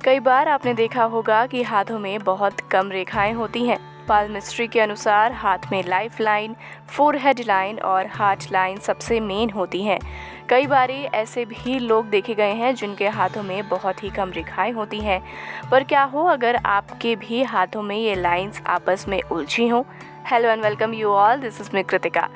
कई बार आपने देखा होगा कि हाथों में बहुत कम रेखाएं होती हैं। पाल्मिस्ट्री के अनुसार हाथ में लाइफ लाइन, फोरहेड लाइन और हार्ट लाइन सबसे मेन होती हैं। कई बारी ऐसे भी लोग देखे गए हैं जिनके हाथों में बहुत ही कम रेखाएं होती हैं। पर क्या हो अगर आपके भी हाथों में ये लाइंस आपस में उलझी हों? Hello and welcome you all, this is me Kritika.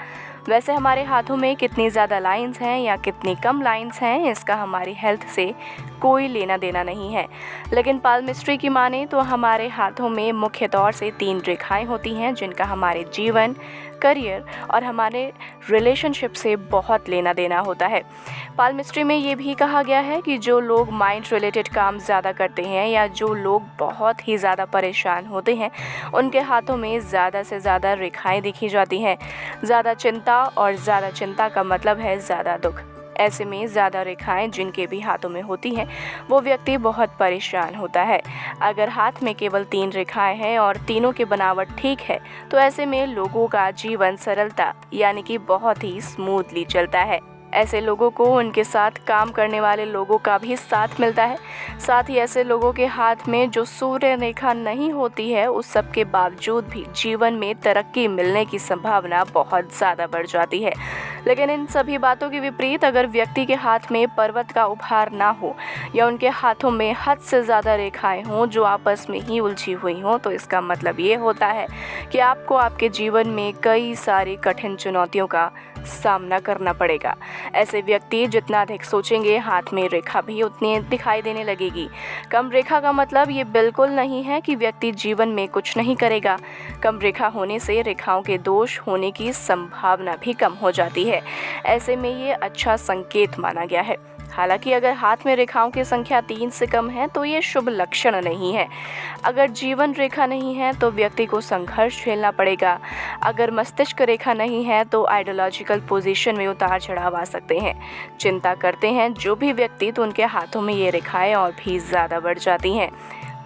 वैसे हमारे हाथों में कितनी ज़्यादा लाइंस हैं या कितनी कम लाइंस हैं, इसका हमारी हेल्थ से कोई लेना देना नहीं है। लेकिन पाल्मिस्ट्री की माने तो हमारे हाथों में मुख्य तौर से 3 रेखाएं होती हैं जिनका हमारे जीवन, करियर और हमारे रिलेशनशिप से बहुत लेना देना होता है। पाल्मिस्ट्री में ये भी कहा गया है कि जो लोग माइंड रिलेटेड काम ज़्यादा करते हैं या जो लोग बहुत ही ज़्यादा परेशान होते हैं, उनके हाथों में ज़्यादा से ज़्यादा रेखाएं दिखी जाती हैं। ज़्यादा चिंता और ज़्यादा चिंता का मतलब है ज़्यादा दुख। ऐसे में ज़्यादा रेखाएं जिनके भी हाथों में होती हैं, वो व्यक्ति बहुत परेशान होता है। अगर हाथ में केवल 3 रेखाएं हैं और तीनों की बनावट ठीक है, तो ऐसे में लोगों का जीवन सरलता यानी कि बहुत ही स्मूथली चलता है। ऐसे लोगों को उनके साथ काम करने वाले लोगों का भी साथ मिलता है। साथ ही ऐसे लोगों के हाथ में जो सूर्य रेखा नहीं होती है, उस सब के बावजूद भी जीवन में तरक्की मिलने की संभावना बहुत ज़्यादा बढ़ जाती है। लेकिन इन सभी बातों के विपरीत अगर व्यक्ति के हाथ में पर्वत का उपहार ना हो या उनके हाथों में हद से ज़्यादा रेखाएं हों जो आपस में ही उलझी हुई हों, तो इसका मतलब ये होता है कि आपको आपके जीवन में कई सारी कठिन चुनौतियों का सामना करना पड़ेगा। ऐसे व्यक्ति जितना अधिक सोचेंगे, हाथ में रेखा भी उतनी दिखाई देने लगेगी। कम रेखा का मतलब ये बिल्कुल नहीं है कि व्यक्ति जीवन में कुछ नहीं करेगा। कम रेखा होने से रेखाओं के दोष होने की संभावना भी कम हो जाती है। ऐसे में ये अच्छा संकेत माना गया है। हालांकि अगर हाथ में रेखाओं की संख्या 3 से कम है तो ये शुभ लक्षण नहीं है। अगर जीवन रेखा नहीं है तो व्यक्ति को संघर्ष झेलना पड़ेगा। अगर मस्तिष्क रेखा नहीं है तो आइडियोलॉजिकल पोजीशन में उतार चढ़ाव आ सकते हैं। चिंता करते हैं जो भी व्यक्ति, तो उनके हाथों में ये रेखाएं और भी ज़्यादा बढ़ जाती हैं।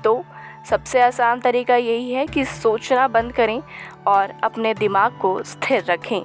तो सबसे आसान तरीका यही है कि सोचना बंद करें और अपने दिमाग को स्थिर रखें।